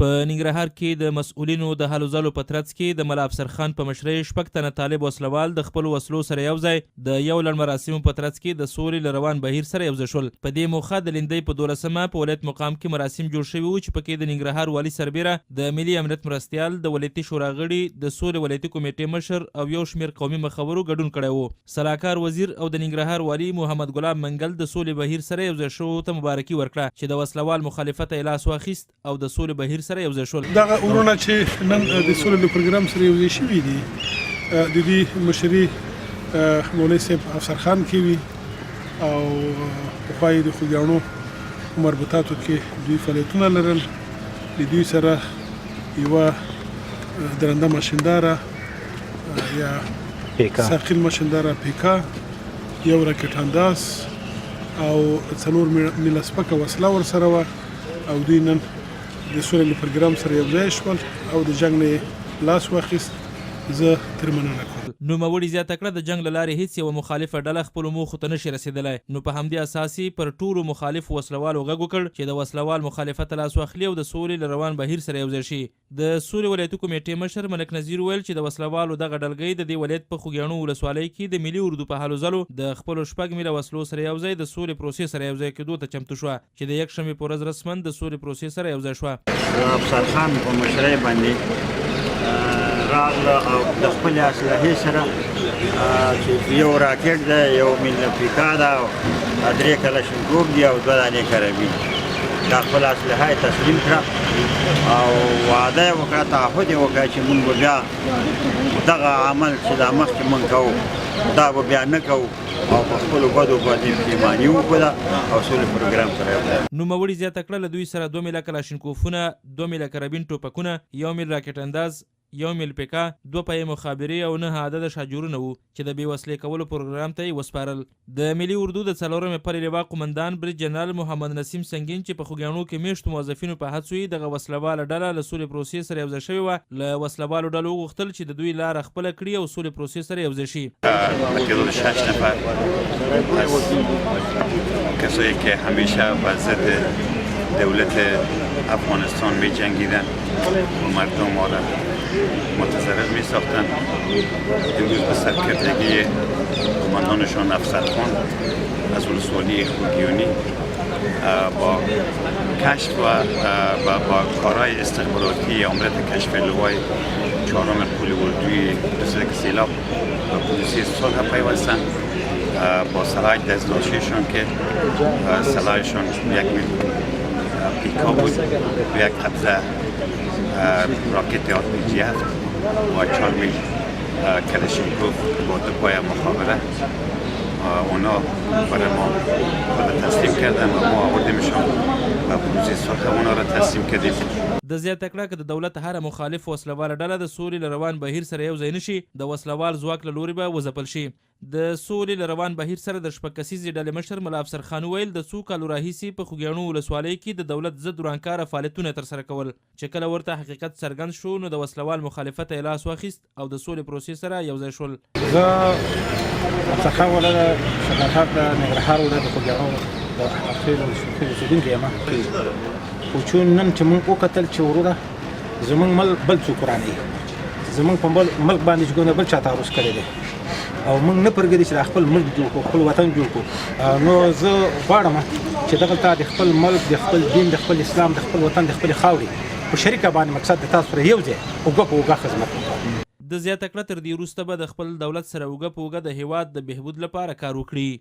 په ننګرهار کې د مسؤلینو د هلو ځلو په ترڅ کې د ملا افسر خان په مشرۍ 6 تنه طالب وسلوال د خپلو وسلو سره یو ځای د یو لړ مراسمو په ترڅ کې د سولې له روان بهیر سره یو ځای شول. په دې موخه د لیندۍ په 12مه په ولایت مقام کې مراسم جوړ شوي وو چې پکې د ننګرهار والي سربیره د ملي امنیت مرستیال د ولایتي شورا غړي د سولې ولایتي کمیټې مشر او یو شمېر قومي مخورو ګډون کړی وو. سلاکار وزیر او د ننګرهار والي محمد ګلاب منګل د سولې بهیر سره یو ځای شوو ته مبارکي ورکړه چې د وسلوال مخالفت یې لاس واخیست او د سولې بهیر سره یو ځای شول. دغه ورونه چې نن د سولې له پروګرام سره یو ځای شوي دي د دې مشري مولوي صاحب افسر خان کوي او پخوا یې د خوږیاڼو مربوطاتو کې دوی فعالیتونه لرل. د دوی سره یوه درنده ماشینداره یا ثقیل ماشینداره پیکا، یو راکټ انداز او څلور میله سپکه وسله ورسره وه او دوی نن د سولې له پروګرام سره یو ځای شول او د جنګ نه لاس واخیست. زه تر مننه کوم. نوموړي زیاته کړه د جنګ له لارې هیڅ یوه مخالفه ډله خپلو موخو ته نشي رسېدلی، نو په همدې اساس پر ټولو مخالفو وسلوالو غږ وکړ چې د وسلوال مخالفت ته لاس واخلي او د سولې له روان بهیر سره یو ځای شي. د سولې ولایتي کمیټې مشر ملک نذیر ویل چې د وسلوالو دغه ډلګۍ د دې ولایت په خوږیاڼو ولسوالۍ کې د ملي اردو په هلو ځلو د خپلو 6 میله وسلو سره یو ځای د سولې پروسې سره یو ځای کېدو ته چمتو شوه چې د یکشنبې په ورځ رسماً د سولې پروسې سره یو ځای شوه. افسر خان په مشرۍ باندې راغله او د خپلې اسلحې سره چې یو راکټ دی، یو میله پیکا ده او 3 کلشنکوف دي او 2 دانې کرابین، دا خپل اسلحه یې تسلیم کړه او وعده یې وکړه، تعهد یې وکړه چې موږ به بیا دغه عمل چې دا مخکې موږ کوو دا به بیا نه کوو او په خپلو بدو باندې پښیماني وکړه او سولې پروګرام سره یو ځای. نوموړي زیاته کړه له دوی سره 2 میله کلاشینکوفونه، 2 میله کرابین ټوپکونه، 1 میل راکټ انداز، 1 میل پیکا، 2 پایې مخابرې او 9 عدده شاجورونه وو چې د بې وسلې کولو پروګرام ته یې وسپارل. د ملي اردو د 4مې پلې لوا قومندان برید جنرال محمد نسیم سنگین چې په خوږیاڼو کې میشتو موظفینو په هڅو یې دغه وسلواله ډله له سولې پروسې سره یو ځای شوې وه، له وسلوالو ډلو وغوښتل چې د دوی لاره خپله کړي او سولې پروسې سره یو ځای شي. حدود 6 نفر از کسایی که همیشه بر ضد دولت افغانستان می جنگیدن و مردم را متضرر می ساختن، امروز به سرکردگی قماندانشان افسر خان از ولسوالی خوږیاڼی با کشف و با کارهای استخباراتی عملیات کشف لوای 4 پل اردوی رسیده که سیلاب و پلیسی صلح پیوستند با سلاح دستداشتیشان که سلاحشان 1 میل پیکا بود و 1 قبضه راکت RPG-7 و 4 میل کلاشینکوف با 2 پای مخابره. اونا برای ما خود تسلیم کردن و ما آوردیمشان و پروسه صلح اونا را تسلیم کردیم. د زیاته کړه که د دولت هره مخالف وسلواله ډله د سولې له روان بهیر سره یو ځای نشي، د وسلوال ځواک له لوري به وځپل شي. د سولې له روان بهیر سره د 6 کسیزې ډلې مشر ملا افسر خان ویل د څو کالو راهیسې په خوږیاڼو ولسوالۍ کې د دولت ضد ورانکاره فعالیتونه ترسره کول، چې کله ورته حقیقت څرګند شو نو د وسلوال مخالفت یې لاس واخیست او د سولې پروسې سره یو ځای شول. زه افسر خان ولله شکرهار د ننګرهار ولایت د خوږیاڼو د خیل اوسېدونکی یم، خو چې نن چې موږ وکتل چې وروره زموږ ملک بل څوک ورانوي، زموږ په ملک باندې چې ګونه بل چا تعرض کړی دی او موږ نه پرېږدي چې د خپل ملک جوړ کړو، خپل وطن جوړ کړو. نو زه غواړم چې دغلته د خپل ملک، د خپل دین، د خپل اسلام، د خپل وطن، د خپلې خاورې په شریکه باندې مقصد د تاسو سره یو ځای اوږه په اوږه خدمت وکړو. د زیاته کړه تر دې وروسته به د خپل دولت سره اوږه په اوږه د هیواد د بهبود لپاره کار وکړي.